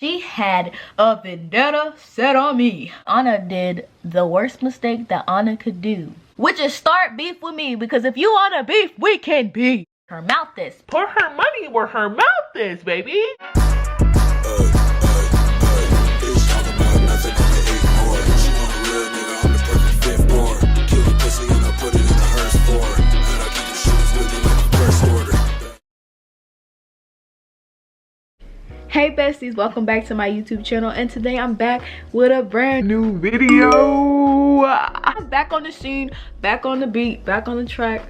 She had a vendetta set on me. Anna did the worst mistake that Anna could do, which is start beef with me, because if you wanna beef, we can beef. Her mouth is. Put her money where her mouth is, baby. Hey besties, welcome back to my YouTube channel, and today I'm back with a brand new video. I'm back on the scene, back on the beat, back on the track.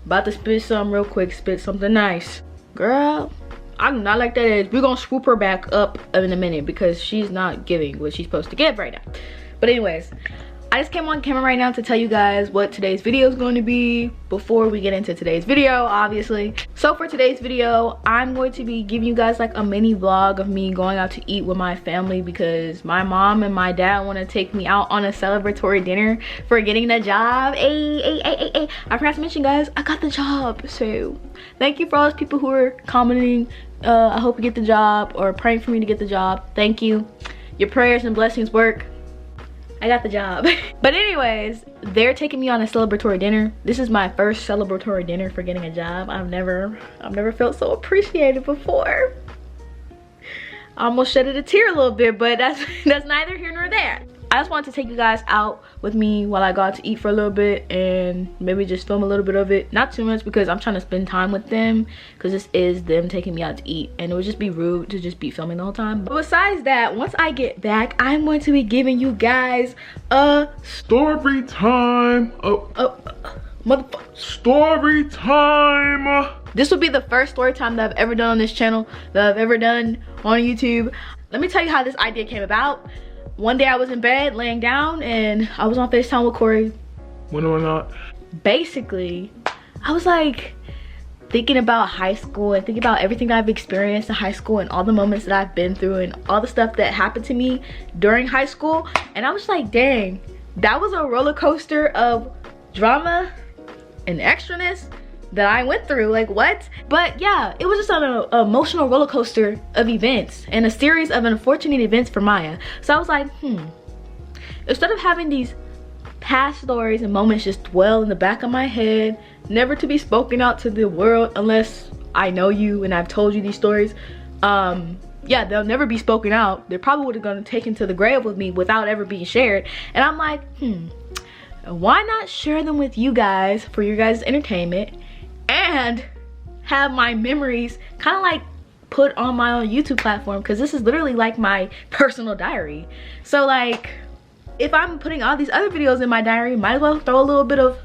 About to spit something real quick, spit something nice. Girl, I do not like that edge. We're gonna swoop her back up in a minute because she's not giving what she's supposed to give right now. But anyways, I just came on camera right now to tell you guys what today's video is going to be before we get into today's video, obviously. So for today's video, I'm going to be giving you guys like a mini vlog of me going out to eat with my family because my mom and my dad want to take me out on a celebratory dinner for getting the job. Ay. I forgot to mention, guys, I got the job. So thank you for all those people who are commenting. I hope you get the job or praying for me to get the job. Thank you. Your prayers and blessings work. I got the job. But anyways, they're taking me on a celebratory dinner. This is my first celebratory dinner for getting a job. I've never felt so appreciated before. I almost shedded a tear a little bit, but that's neither here nor there. I just wanted to take you guys out with me while I go out to eat for a little bit and maybe just film a little bit of it. Not too much because I'm trying to spend time with them because this is them taking me out to eat and it would just be rude to just be filming the whole time. But besides that, once I get back, I'm going to be giving you guys a story time. Motherfucker. Story time. This will be the first story time that I've ever done on this channel, that I've ever done on YouTube. Let me tell you how this idea came about. One day I was in bed laying down and I was on FaceTime with Corey. When or not. Basically, I was like thinking about high school and thinking about everything that I've experienced in high school and all the moments that I've been through and all the stuff that happened to me during high school. And I was like, dang, that was a roller coaster of drama and extraness that I went through. Like, what? But yeah, it was just an emotional roller coaster of events and a series of unfortunate events for Maya. So I was like, instead of having these past stories and moments just dwell in the back of my head, never to be spoken out to the world unless I know you and I've told you these stories, yeah, they'll never be spoken out. They probably would have gone taken to the grave with me without ever being shared. And I'm like, why not share them with you guys for your guys' entertainment and have my memories kind of like put on my own YouTube platform, because this is literally like my personal diary. So like, if I'm putting all these other videos in my diary, might as well throw a little bit of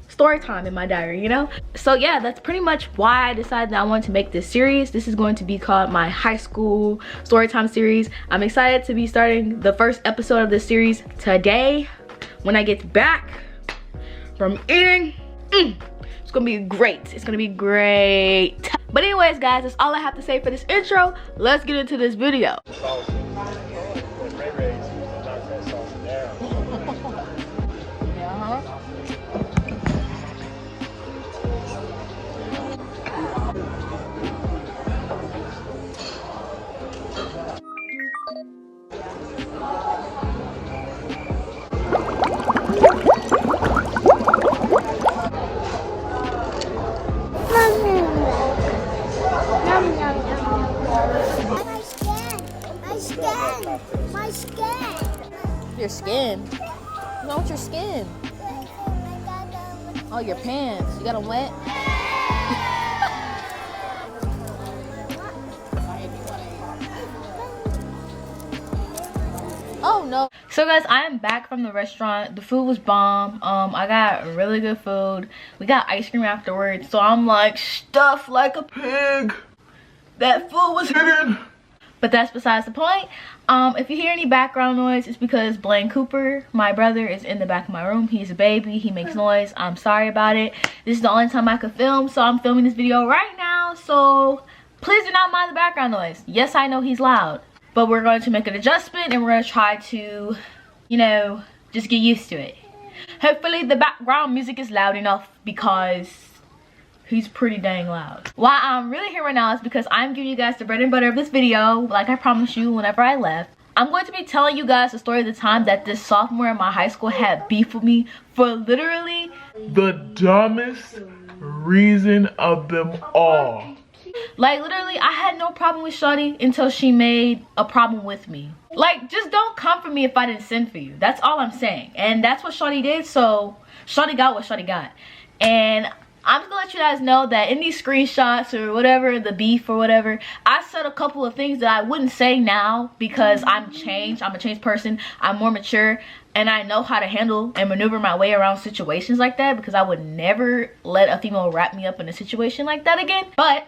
story time in my diary, you know? So yeah, that's pretty much why I decided that I wanted to make this series. This is going to be called my high school story time series. I'm excited to be starting the first episode of this series today when I get back from eating. It's gonna be great. It's gonna be great. But anyways, guys, that's all I have to say for this intro. Let's get into this video. Your skin? What's wrong with your skin? Oh, your pants. You got them wet? Oh no. So guys, I am back from the restaurant. The food was bomb. I got really good food. We got ice cream afterwards. So I'm like stuffed like a pig. That food was hidden. But that's besides the point. If you hear any background noise, it's because Blaine Cooper, my brother, is in the back of my room. He's a baby. He makes noise. I'm sorry about it. This is the only time I could film, so I'm filming this video right now. So please do not mind the background noise. Yes, I know he's loud, but we're going to make an adjustment and we're going to try to, you know, just get used to it. Hopefully the background music is loud enough because he's pretty dang loud. Why I'm really here right now is because I'm giving you guys the bread and butter of this video, like I promised you whenever I left. I'm going to be telling you guys the story of the time that this sophomore in my high school had beef with me for literally the dumbest reason of them all. Like, literally, I had no problem with shawty until she made a problem with me. Like, just don't come for me if I didn't send for you. That's all I'm saying. And that's what shawty did, so shawty got what shawty got. And I'm just gonna let you guys know that in these screenshots or whatever, the beef or whatever, I said a couple of things that I wouldn't say now because I'm changed. I'm a changed person. I'm more mature. And I know how to handle and maneuver my way around situations like that, because I would never let a female wrap me up in a situation like that again. But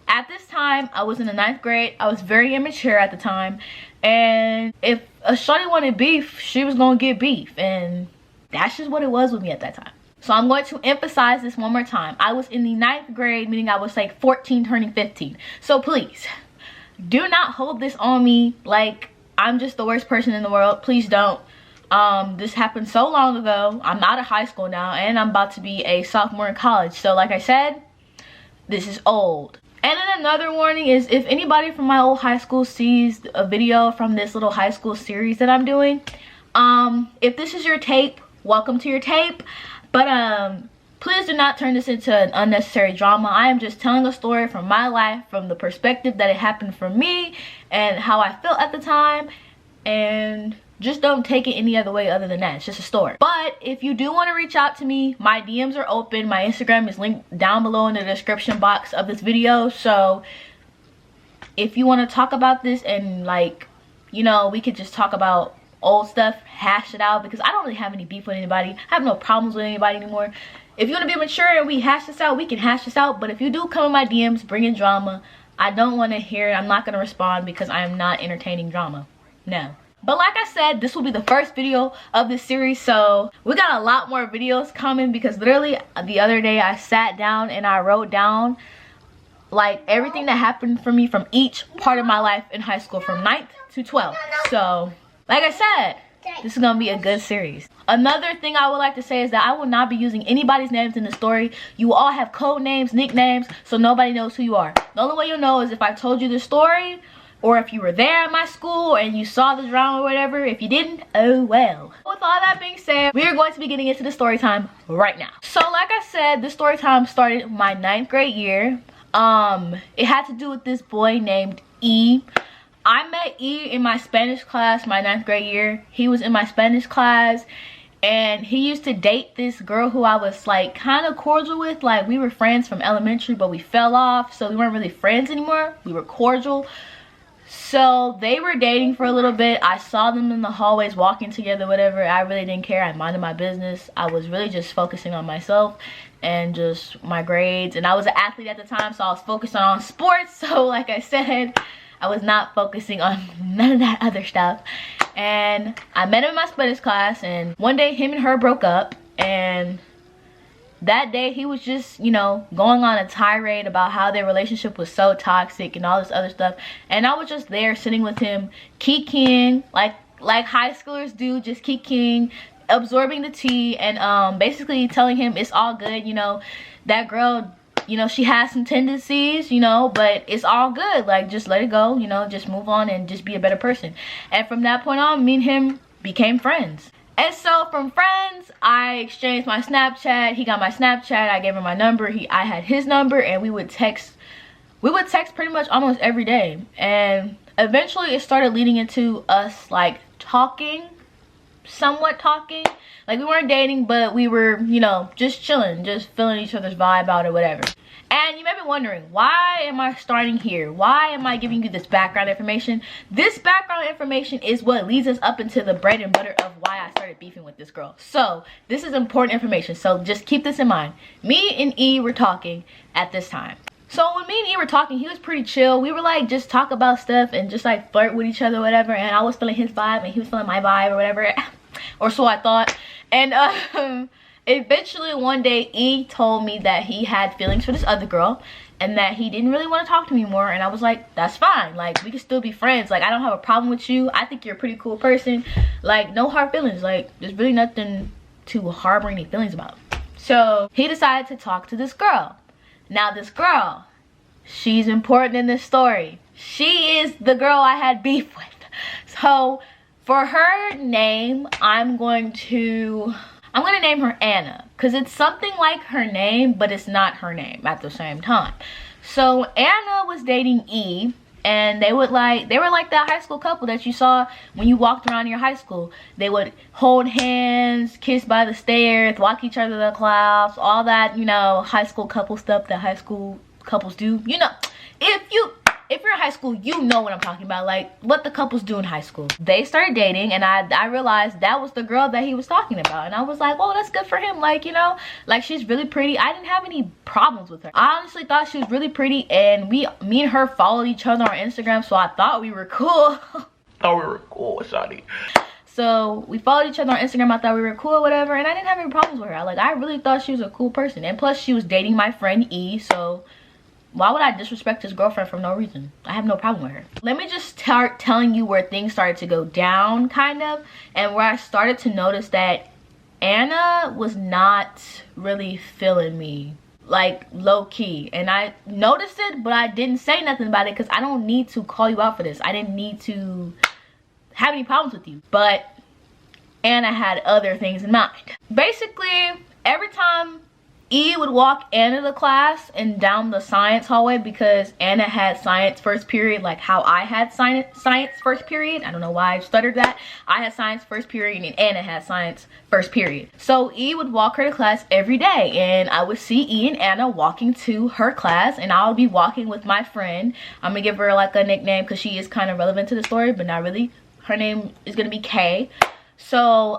at this time, I was in the 9th grade. I was very immature at the time. And if a shawty wanted beef, she was gonna get beef. And that's just what it was with me at that time. So I'm going to emphasize this one more time. I was in the 9th grade, meaning I was like 14 turning 15. So please, do not hold this on me like I'm just the worst person in the world. Please don't. This happened so long ago. I'm out of high school now, and I'm about to be a sophomore in college. So like I said, this is old. And then another warning is, if anybody from my old high school sees a video from this little high school series that I'm doing, if this is your tape, welcome to your tape. But please do not turn this into an unnecessary drama. I am just telling a story from my life, from the perspective that it happened for me and how I felt at the time. And just don't take it any other way other than that. It's just a story. But if you do want to reach out to me, my DMs are open. My Instagram is linked down below in the description box of this video. So if you want to talk about this and, like, you know, we could just talk about old stuff, hash it out, because I don't really have any beef with anybody. I have no problems with anybody anymore. If you want to be mature and we hash this out, we can hash this out. But if you do come in my DMs bringing drama, I don't want to hear it. I'm not going to respond because I am not entertaining drama. No. But like I said, this will be the first video of this series, so we got a lot more videos coming, because literally the other day I sat down and I wrote down like everything that happened for me from each part of my life in high school, from 9th to 12th. So like I said, this is gonna be a good series. Another thing I would like to say is that I will not be using anybody's names in the story. You all have code names, nicknames, so nobody knows who you are. The only way you'll know is if I told you the story, or if you were there at my school and you saw the drama or whatever. If you didn't, oh well. With all that being said, we are going to be getting into the story time right now. So like I said, the story time started my 9th grade year. It had to do with this boy named E. I met E in my Spanish class my 9th grade year. He was in my Spanish class, and he used to date this girl who I was like kind of cordial with. Like, we were friends from elementary, but we fell off, so we weren't really friends anymore. We were cordial. So they were dating for a little bit. I saw them in the hallways walking together, whatever. I really didn't care. I minded my business. I was really just focusing on myself and just my grades. And I was an athlete at the time, so I was focused on sports. So like I said, I was not focusing on none of that other stuff. And I met him in my Spanish class, and one day him and her broke up. And that day he was just, you know, going on a tirade about how their relationship was so toxic and all this other stuff. And I was just there sitting with him, kikiing like high schoolers do, just kikiing, absorbing the tea, and basically telling him it's all good, you know, that girl, you know, she has some tendencies, you know, but it's all good. Like, just let it go, you know, just move on and just be a better person. And from that point on, me and him became friends. And so from friends, I exchanged my Snapchat. He got my Snapchat. I gave him my number. I had his number, and we would text pretty much almost every day. And eventually it started leading into us like talking, somewhat talking. Like, we weren't dating, but we were, you know, just chilling, just feeling each other's vibe out or whatever. And you may be wondering, why am I starting here? Why am I giving you this background information? This background information is what leads us up into the bread and butter of why I started beefing with this girl. So this is important information, so just keep this in mind. Me and E were talking at this time. So when me and E were talking, he was pretty chill. We were like, just talk about stuff and just like flirt with each other, whatever. And I was feeling his vibe and he was feeling my vibe or whatever. Or so I thought. And eventually one day E told me that he had feelings for this other girl and that he didn't really want to talk to me more. And I was like, that's fine, like, we can still be friends. Like, I don't have a problem with you. I think you're a pretty cool person. Like, no hard feelings. Like, there's really nothing to harbor any feelings about. So he decided to talk to this girl. Now this girl, she's important in this story. She is the girl I had beef with. So for her name, I'm going to name her Anna, because it's something like her name, but it's not her name at the same time. So Anna was dating E, and they were like that high school couple that you saw when you walked around your high school. They would hold hands, kiss by the stairs, walk each other to class, all that, you know, high school couple stuff that high school couples do. You know, if you're in high school, you know what I'm talking about, like what the couples do in high school. They started dating, and I realized that was the girl that he was talking about, and I was like, oh, that's good for him. Like, you know, like, she's really pretty. I didn't have any problems with her. I honestly thought she was really pretty, and me and her followed each other on Instagram, so I thought we were cool. Thought we were cool, shawty. So we followed each other on Instagram. I thought we were cool or whatever, and I didn't have any problems with her. Like, I really thought she was a cool person, and plus she was dating my friend E, so why would I disrespect his girlfriend for no reason? I have no problem with her. Let me just start telling you where things started to go down, kind of, and where I started to notice that Anna was not really feeling me, like, low-key. And I noticed it, but I didn't say nothing about it because I don't need to call you out for this. I didn't need to have any problems with you. But Anna had other things in mind. Basically, every time E would walk Anna to class and down the science hallway, because Anna had science first period, like how I had science first period. I don't know why I stuttered that. I had science first period and Anna had science first period. So E would walk her to class every day, and I would see E and Anna walking to her class, and I would be walking with my friend. I'm gonna give her like a nickname because she is kind of relevant to the story, but not really. Her name is gonna be Kay. So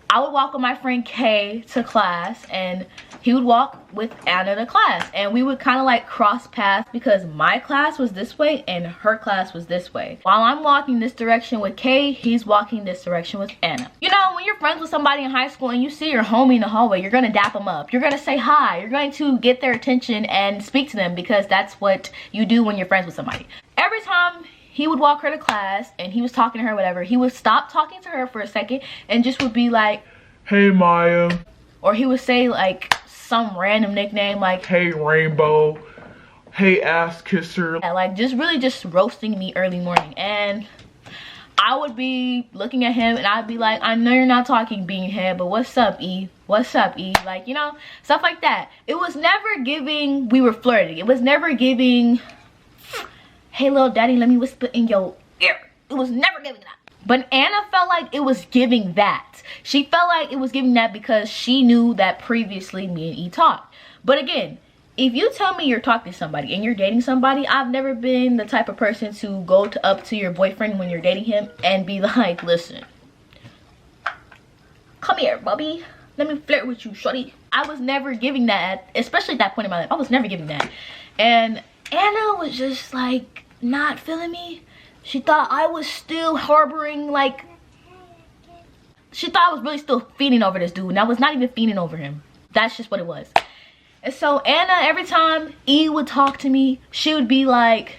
I would walk with my friend Kay to class, and he would walk with Anna to class, and we would kind of like cross paths because my class was this way and her class was this way. While I'm walking this direction with Kay, he's walking this direction with Anna. You know, when you're friends with somebody in high school and you see your homie in the hallway, you're gonna dap them up, you're gonna say hi, you're going to get their attention and speak to them, because that's what you do when you're friends with somebody. Every time he would walk her to class and he was talking to her, whatever, he would stop talking to her for a second and just would be like, hey Maya. Or he would say like some random nickname like, hey Rainbow. Hey ass kisser. like just really just roasting me early morning. And I would be looking at him and I'd be like, I know you're not talking beanhead, but what's up E? What's up E? Like, you know, stuff like that. It was never giving we were flirting. It was never giving, hey little daddy, let me whisper in your ear. It was never giving that. But Anna felt like it was giving that. She felt like it was giving that because she knew that previously me and E talked. But again, if you tell me you're talking to somebody and you're dating somebody, I've never been the type of person to go up to your boyfriend when you're dating him and be like, listen, come here, Bubby. Let me flirt with you, shorty. I was never giving that, especially at that point in my life. I was never giving that. And Anna was just like not feeling me. She thought I was still harboring, like, she thought I was really still fiending over this dude, and I was not even fiending over him. That's just what it was. And so Anna, every time E would talk to me, she would be like,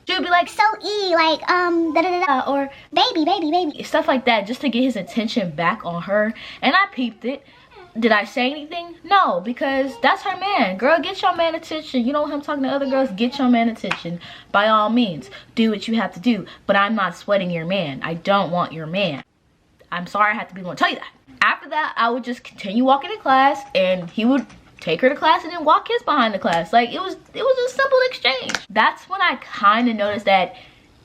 so E, like, da-da-da-da, or baby, stuff like that, just to get his attention back on her. And I peeped it. Did I say anything? No, because that's her man. Girl, get your man attention. You know him talking to other girls? Get your man attention. By all means, do what you have to do. But I'm not sweating your man. I don't want your man. I'm sorry I have to be the one to tell you that. After that, I would just continue walking to class, and he would take her to class and then walk his behind the class. Like, it was a simple exchange. That's when I kind of noticed that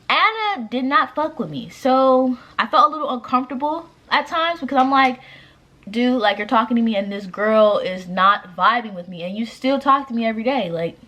Anna did not fuck with me. So I felt a little uncomfortable at times, because I'm like, dude, like, you're talking to me and this girl is not vibing with me, and you still talk to me every day, like.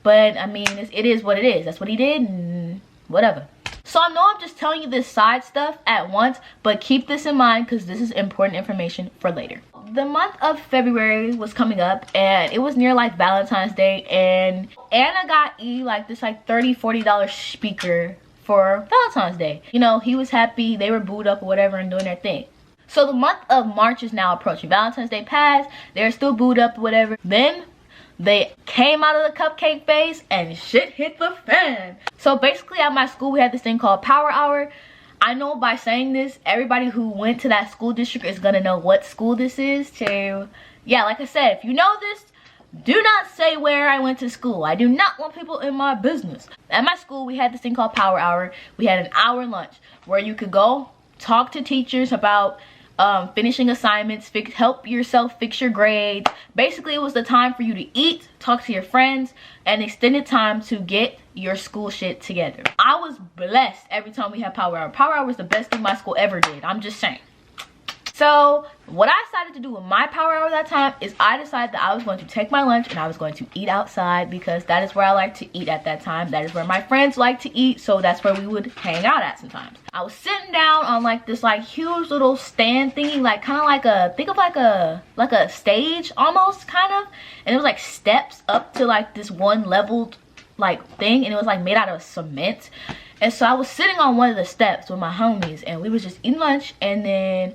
But I mean, it is what it is. That's what he did, and whatever. So I know I'm just telling you this side stuff at once, but keep this in mind because this is important information for later. The month of February was coming up, and it was near like Valentine's Day, and Anna got E like this like $30–40 speaker for Valentine's Day. You know, he was happy, they were booed up or whatever and doing their thing. So the month of March is now approaching. Valentine's Day passed, they're still booed up or whatever. Then they came out of the cupcake phase and shit hit the fan. So basically at my school we had this thing called Power Hour. I know by saying this, everybody who went to that school district is gonna know what school this is. So yeah, like I said, if you know this, Do not say where I went to school. I do not want people in my business. At my school, we had this thing called Power Hour. We had an hour lunch where you could go talk to teachers about finishing assignments, help yourself fix your grades. Basically, it was the time for you to eat, talk to your friends, and extended time to get your school shit together. I was blessed every time we had Power Hour. Power Hour was the best thing my school ever did. I'm just saying. So what I decided to do with my Power Hour that time is I decided that I was going to take my lunch and I was going to eat outside, because that is where I like to eat at that time. That is where my friends like to eat, so that's where we would hang out at sometimes. I was sitting down on like this like huge little stand thingy, like kind of like a, think of like a stage almost, kind of, and it was like steps up to like this one leveled like thing, and it was like made out of cement. And so I was sitting on one of the steps with my homies and we was just eating lunch, and then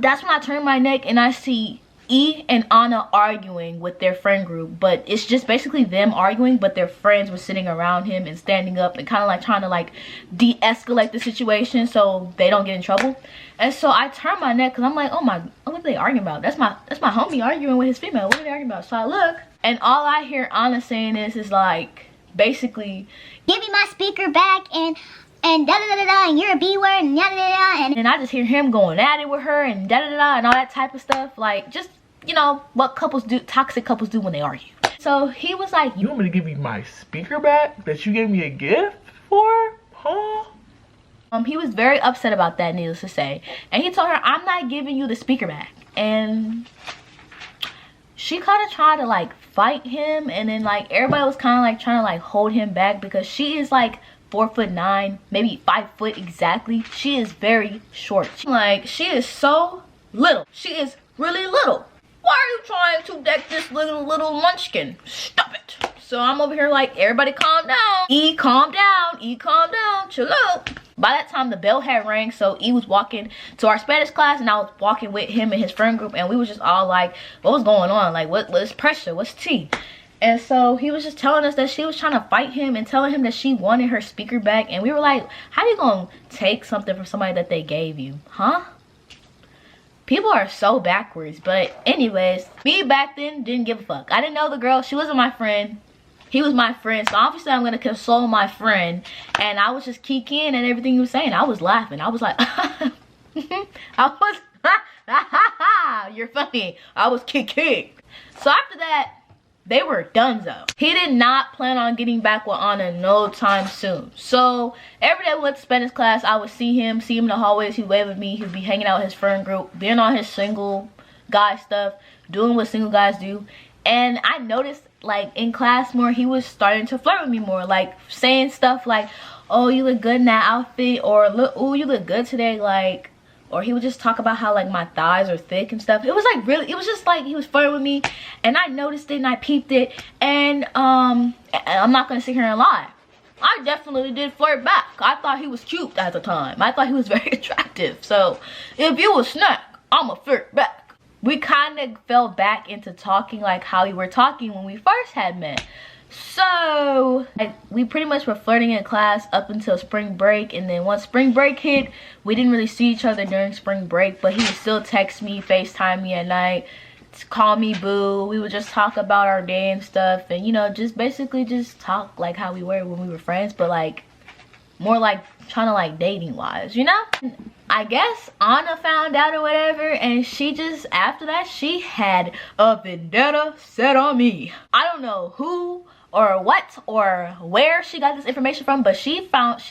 that's when I turned my neck and I see E and Anna arguing with their friend group. But it's just basically them arguing, but their friends were sitting around him and standing up and kind of like trying to like de-escalate the situation so they don't get in trouble. And so I turned my neck because I'm like, oh my, what are they arguing about? That's my homie arguing with his female. What are they arguing about? So I look, and all I hear Anna saying is like, basically, give me my speaker back, and da da da da, and you're a B word, and yada yada, and I just hear him going at it with her and da da da da and all that type of stuff, like just, you know, what couples do, toxic couples do when they argue. So he was like, you want me to give you my speaker back that you gave me a gift for? Huh? He was very upset about that, needless to say, and he told her, I'm not giving you the speaker back. And she kind of tried to like fight him, and then like everybody was kind of like trying to like hold him back, because she is like 4'9", maybe 5 foot exactly. She is very short. Like, she is so little. She is really little. Why are you trying to deck this little munchkin? Stop it. So I'm over here like, everybody calm down. E, calm down. E, calm down. Chill out. By that time, the bell had rang, so E was walking to our Spanish class, and I was walking with him and his friend group, and we was just all like, what was going on? Like, what's pressure? What's tea? And so he was just telling us that she was trying to fight him and telling him that she wanted her speaker back. And we were like, how you gonna take something from somebody that they gave you? Huh? People are so backwards. But anyways, me back then didn't give a fuck. I didn't know the girl. She wasn't my friend. He was my friend. So obviously I'm gonna console my friend. And I was just kikiing at everything he was saying. I was laughing. I was like, you're funny. I was kikiing. So after that, they were donezo. He did not plan on getting back with Anna no time soon. So every day we went to Spanish class, I would see him in the hallways. He'd wave at me. He'd be hanging out with his friend group, being on his single guy stuff, doing what single guys do. And I noticed like in class more, he was starting to flirt with me more, like saying stuff like, oh, you look good in that outfit, or look, oh, you look good today, like. Or he would just talk about how like my thighs are thick and stuff. It was like really, it was just like he was flirting with me, and I noticed it and I peeped it, and I'm not gonna sit here and lie, I definitely did flirt back. I thought he was cute at the time. I thought he was very attractive. So if you a snack, I'ma flirt back. We kind of fell back into talking like how we were talking when we first had met. So we pretty much were flirting in class up until spring break, and then once spring break hit, we didn't really see each other during spring break, but he would still text me, FaceTime me at night, call me boo. We would just talk about our day and stuff, and you know, just basically just talk like how we were when we were friends, but like more like trying to like dating wise, you know. I guess Anna found out or whatever, and she just, after that, she had a vendetta set on me. I don't know who or what or where she got this information from, but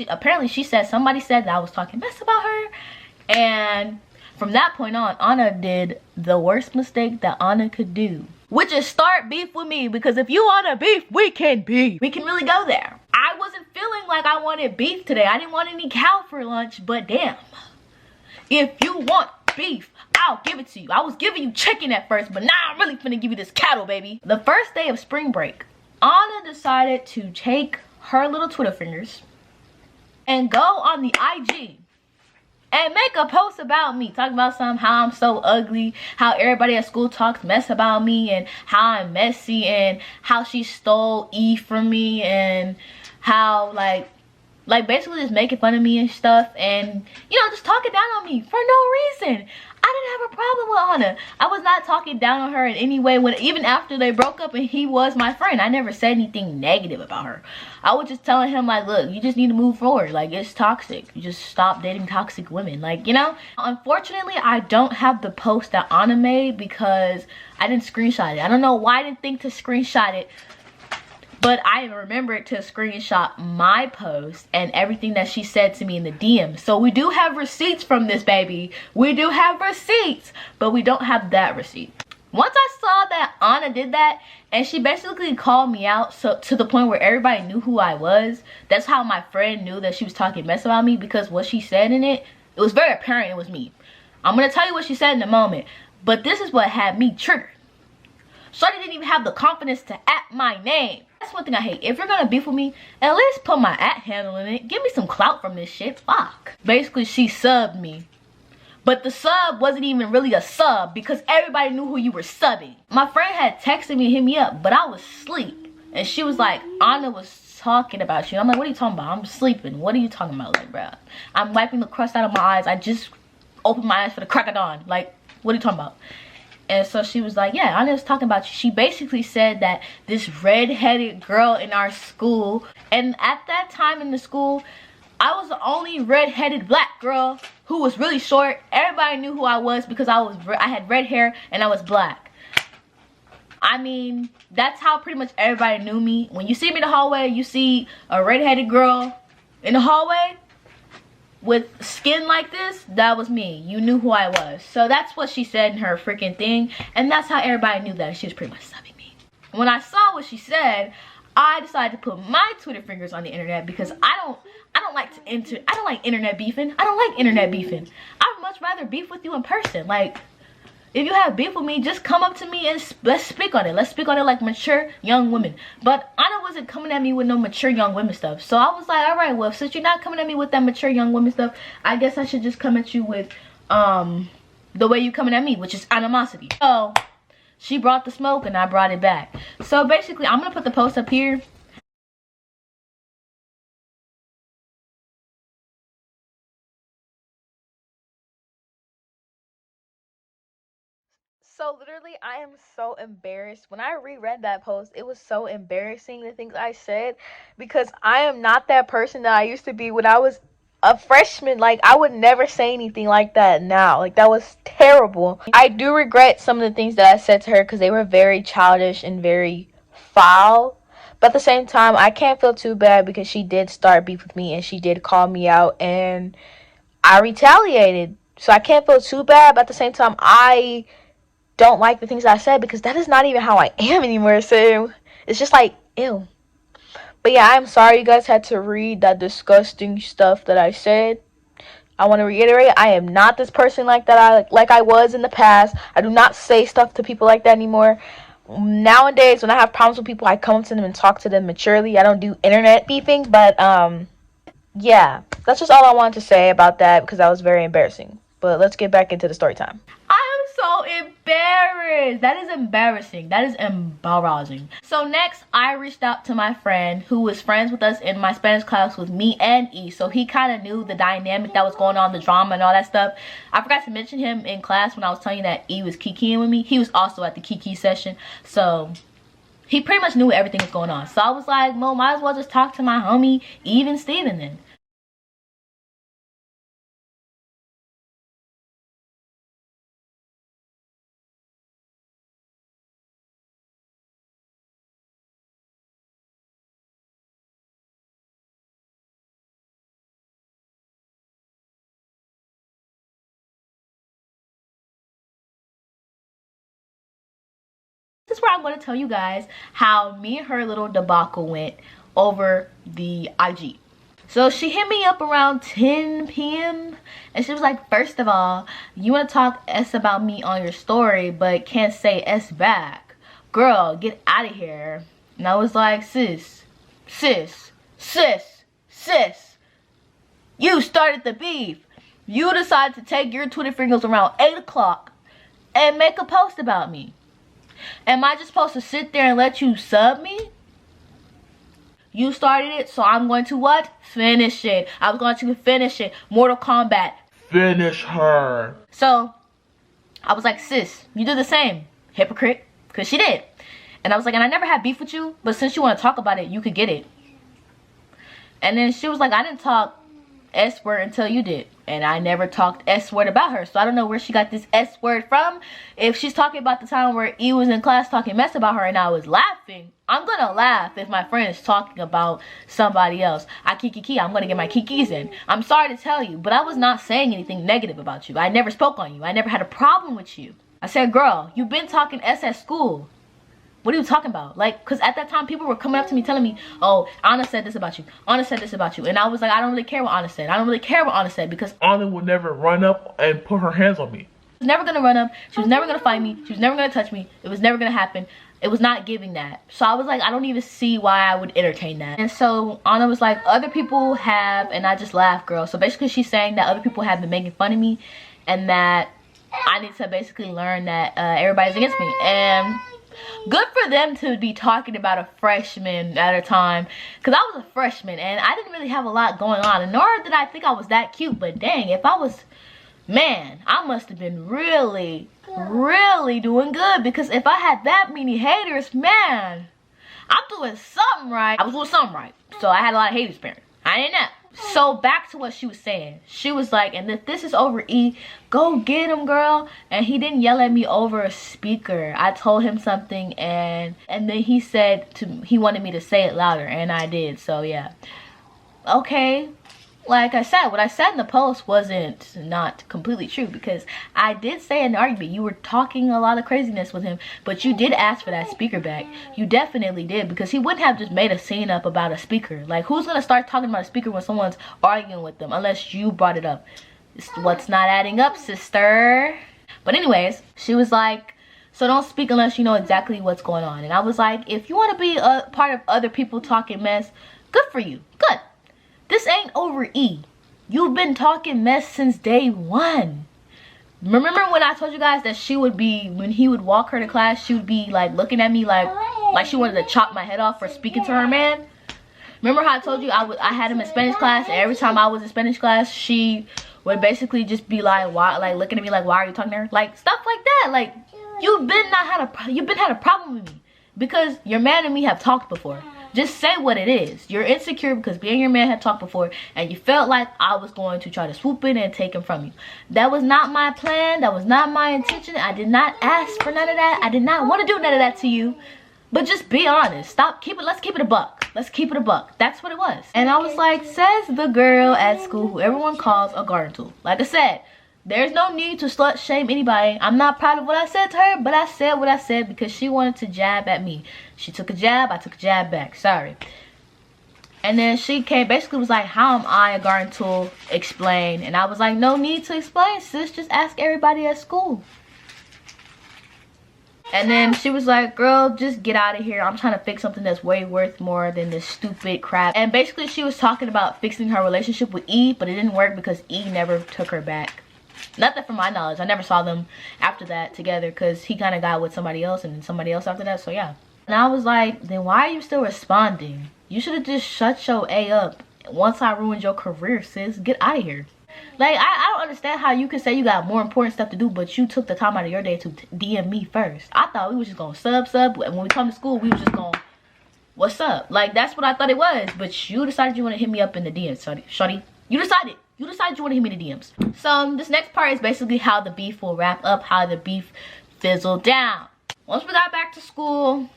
apparently she said, somebody said that I was talking mess about her. And from that point on, Anna did the worst mistake that Anna could do, which is start beef with me. Because if you want a beef, we can beef. We can really go there. I wasn't feeling like I wanted beef today. I didn't want any cow for lunch, but damn, if you want beef, I'll give it to you. I was giving you chicken at first, but now I'm really finna give you this cattle, baby. The first day of spring break, Anna decided to take her little Twitter fingers and go on the IG and make a post about me, talking about how I'm so ugly, how everybody at school talks mess about me, and how I'm messy, and how she stole E from me, and how like like basically just making fun of me and stuff, and you know, just talking down on me for no reason. I didn't have a problem with Anna. I was not talking down on her in any way. When even after they broke up and he was my friend, I never said anything negative about her. I was just telling him like, look, you just need to move forward. Like, it's toxic. You just stop dating toxic women. Like, you know. Unfortunately, I don't have the post that Anna made because I didn't screenshot it. I don't know why I didn't think to screenshot it. But I remembered to screenshot my post and everything that she said to me in the DM. So we do have receipts from this, baby. We do have receipts, but we don't have that receipt. Once I saw that Anna did that, and she basically called me out, so to the point where everybody knew who I was. That's how my friend knew that she was talking mess about me, because what she said in it, it was very apparent it was me. I'm going to tell you what she said in a moment, but this is what had me triggered. Shorty didn't even have the confidence to at my name. That's one thing I hate. If you're gonna beef with me, at least put my at handle in it. Give me some clout from this shit. Fuck. Basically, she subbed me. But the sub wasn't even really a sub because everybody knew who you were subbing. My friend had texted me, hit me up, but I was asleep. And she was like, Anna was talking about you. I'm like, what are you talking about? I'm sleeping. What are you talking about? Like, bruh, I'm wiping the crust out of my eyes. I just opened my eyes for the crack of dawn. Like, what are you talking about? And so she was like, yeah, Anna was talking about you. She basically said that this red-headed girl in our school, and at that time in the school, I was the only red-headed black girl who was really short. Everybody knew who I was because I had red hair and I was black. I mean, that's how pretty much everybody knew me. When you see me in the hallway, you see a red-headed girl in the hallway with skin like this, that was me. You knew who I was. So that's what she said in her freaking thing, and that's how everybody knew that she was pretty much subbing me. When I saw what she said, I decided to put my Twitter fingers on the internet because I don't like internet beefing. I don't like internet beefing. I'd much rather beef with you in person. Like, if you have beef with me, just come up to me and let's speak on it. Let's speak on it like mature young women. But Anna wasn't coming at me with no mature young women stuff. So I was like, all right, well, since you're not coming at me with that mature young women stuff, I guess I should just come at you with the way you coming at me, which is animosity. So she brought the smoke and I brought it back. So basically, I'm going to put the post up here. So literally, I am so embarrassed. When I reread that post, it was so embarrassing, the things I said, because I am not that person that I used to be when I was a freshman. Like, I would never say anything like that now. Like, that was terrible. I do regret some of the things that I said to her because they were very childish and very foul. But at the same time, I can't feel too bad because she did start beef with me and she did call me out and I retaliated. So I can't feel too bad, but at the same time, I don't like the things I said because that is not even how I am anymore. So it's just like, ew. But yeah, I'm sorry you guys had to read that disgusting stuff that I said. I want to reiterate, I am not this person like that like I was in the past. I do not say stuff to people like that anymore. Nowadays, when I have problems with people, I come up to them and talk to them maturely. I don't do internet beefing, but yeah, that's just all I wanted to say about that because that was very embarrassing. But let's get back into the story time. I'm so embarrassed. That is embarrassing. That is embarrassing. So next, I reached out to my friend who was friends with us in my Spanish class with me and E. So he kind of knew the dynamic that was going on, the drama and all that stuff. I forgot to mention him in class when I was telling you that E was kikiing with me. He was also at the kiki session. So he pretty much knew everything was going on. So I was like, well, might as well just talk to my homie, Eve and Steven then. This is where I'm going to tell you guys how me and her little debacle went over the IG. So she hit me up around 10 p.m. and she was like, first of all, you want to talk S about me on your story but can't say S back. Girl, get out of here. And I was like, sis, you started the beef. You decided to take your Twitter fingers around 8 o'clock and make a post about me. Am I just supposed to sit there and let you sub me? You started it, so I'm going to what? Finish it. I was going to finish it. Mortal Kombat. Finish her. So I was like, sis, you did the same. Hypocrite. Because she did. And I was like, and I never had beef with you, but since you want to talk about it, you could get it. And then she was like, I didn't talk S-word until you did. And I never talked S-word about her. So I don't know where she got this S-word from. If she's talking about the time where E was in class talking mess about her and I was laughing, I'm going to laugh if my friend is talking about somebody else. I'm going to get my kikis in. I'm sorry to tell you, but I was not saying anything negative about you. I never spoke on you. I never had a problem with you. I said, girl, you've been talking S at school. What are you talking about? Like, because at that time, people were coming up to me telling me, oh, Anna said this about you. Anna said this about you. And I was like, I don't really care what Anna said. I don't really care what Anna said because Anna would never run up and put her hands on me. She was never going to run up. She was never going to fight me. She was never going to touch me. It was never going to happen. It was not giving that. So I was like, I don't even see why I would entertain that. And so Anna was like, other people have, and I just laughed, girl. So basically she's saying that other people have been making fun of me and that I need to basically learn that everybody's against me. And good for them to be talking about a freshman at a time, because I was a freshman and I didn't really have a lot going on, and nor did I think I was that cute. But dang, if I was, man, I must have been really doing good, because if I had that many haters, man, I'm doing something right. I was doing something right. So I had a lot of haters, parents. I didn't know. So back to what she was saying. She was like, and if this is over E, go get him, girl. And he didn't yell at me over a speaker. I told him something and then he said he wanted me to say it louder, and I did. So yeah. Okay. Like I said, what I said in the post wasn't not completely true, because I did say in the argument you were talking a lot of craziness with him, but you did ask for that speaker back. You definitely did, because he wouldn't have just made a scene up about a speaker. Like, who's gonna start talking about a speaker when someone's arguing with them unless you brought it up? It's what's not adding up, sister. But anyways, she was like, so don't speak unless you know exactly what's going on. And I was like, if you want to be a part of other people talking mess, good for you. Good. This ain't over E. You've been talking mess since day one. Remember when I told you guys that she would be, when he would walk her to class, she would be like looking at me like she wanted to chop my head off for speaking to her man? Remember how I told you I had him in Spanish class, and every time I was in Spanish class, she would basically just be like, why, like looking at me like, why are you talking to her? Like stuff like that. Like, you've been had a problem with me because your man and me have talked before. Just say what it is. You're insecure because me and your man had talked before, and you felt like I was going to try to swoop in and take him from you. That was not my plan. That was not my intention. I did not ask for none of that. I did not want to do none of that to you. But just be honest. Let's keep it a buck. Let's keep it a buck. That's what it was. And I was like, says the girl at school who everyone calls a garden tool. Like I said, there's no need to slut shame anybody. I'm not proud of what I said to her, but I said what I said because she wanted to jab at me. She took a jab, I took a jab back. Sorry. And then she came, basically was like, how am I a garden tool? Explain. And I was like, no need to explain, sis. Just ask everybody at school. And then she was like, girl, just get out of here. I'm trying to fix something that's way worth more than this stupid crap. And basically she was talking about fixing her relationship with E, but it didn't work because E never took her back. Not that from my knowledge. I never saw them after that together because he kind of got with somebody else and then somebody else after that. So yeah. And I was like, then why are you still responding? You should have just shut your A up once I ruined your career, sis. Get out of here. Like, I don't understand how you can say you got more important stuff to do, but you took the time out of your day to DM me first. I thought we was just going to sub. When we come to school, we was just going, what's up? Like, that's what I thought it was. But you decided you want to hit me up in the DMs, shorty. You decided you want to hit me in the DMs. So this next part is basically how the beef will wrap up, how the beef fizzled down. Once we got back to school,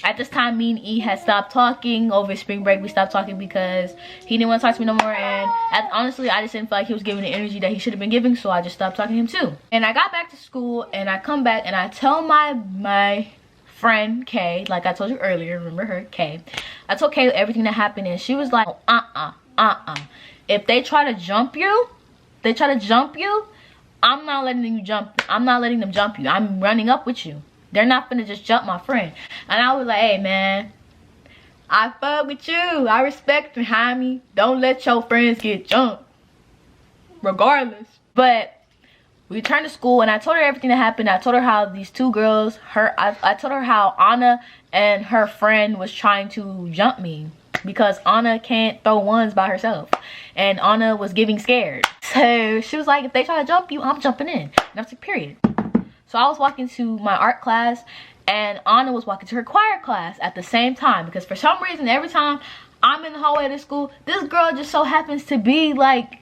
at this time me and E had stopped talking. Over spring break we stopped talking because he didn't want to talk to me no more, and honestly I just didn't feel like he was giving the energy that he should have been giving, so I just stopped talking to him too. And I got back to school and I come back and I tell my friend Kay, like I told you earlier, remember her, Kay. I told Kay everything that happened and she was like, if they try to jump you, I'm not letting them jump you. I'm running up with you. They're not gonna just jump my friend. And I was like, hey man, I fuck with you. I respect you, homie. Don't let your friends get jumped. Regardless. But we returned to school and I told her everything that happened. I told her how these two girls, I told her how Anna and her friend was trying to jump me. because Anna can't throw ones by herself, and Anna was getting scared. So she was like, if they try to jump you, I'm jumping in. And I was like, period. So I was walking to my art class, and Anna was walking to her choir class at the same time, because for some reason every time I'm in the hallway of the school, this girl just so happens to be like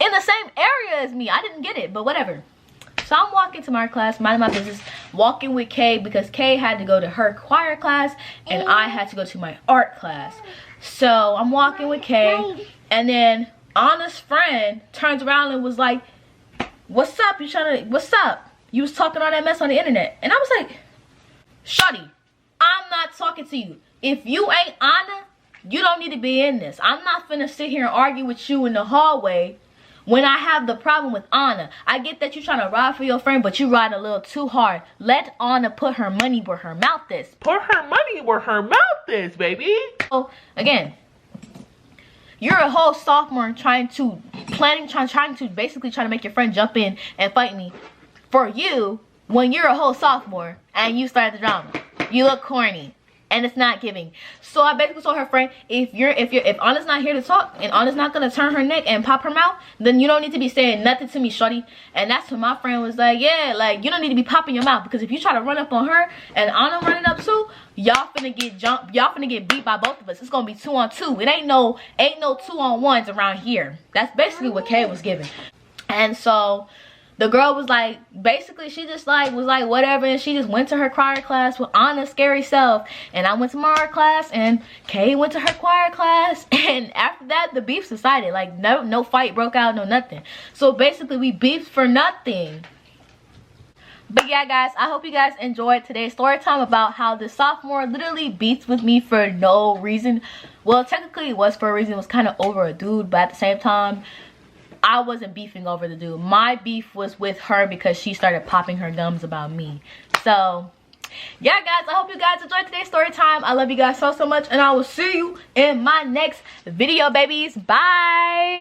in the same area as me. I didn't get it, but whatever. So I'm walking to my art class, minding my business, walking with Kay, because Kay had to go to her choir class and I had to go to my art class. So I'm walking with Kay, and then Anna's friend turns around and was like, what's up? What's up? You was talking all that mess on the internet. And I was like, shawty, I'm not talking to you. If you ain't Anna, you don't need to be in this. I'm not finna sit here and argue with you in the hallway when I have the problem with Anna. I get that you're trying to ride for your friend, but you ride a little too hard. Let Anna put her money where her mouth is. Put her money where her mouth is, baby. So again, you're a whole sophomore trying to basically make your friend jump in and fight me for you when you're a whole sophomore and you started the drama. You look corny. And it's not giving. So I basically told her friend, if Anna's not here to talk and Anna's not gonna turn her neck and pop her mouth, then you don't need to be saying nothing to me, shorty. And that's when my friend was like, yeah, like you don't need to be popping your mouth, because if you try to run up on her and Anna running up too, y'all finna get jumped. Y'all finna get beat by both of us. It's gonna be 2-on-2. It ain't no 2-on-1s around here. That's basically what Kay was giving. And so the girl was like, basically she just like was like whatever, and she just went to her choir class with Anna's scary self, and I went to my art class, and Kay went to her choir class, and after that the beef subsided. Like no fight broke out, no nothing. So basically we beefed for nothing. But yeah guys, I hope you guys enjoyed today's story time about how the sophomore literally beats with me for no reason. Well, technically it was for a reason. It was kind of over a dude, but at the same time I wasn't beefing over the dude. My beef was with her because she started popping her gums about me. So yeah guys, I hope you guys enjoyed today's story time. I love you guys so much, and I will see you in my next video, babies. Bye.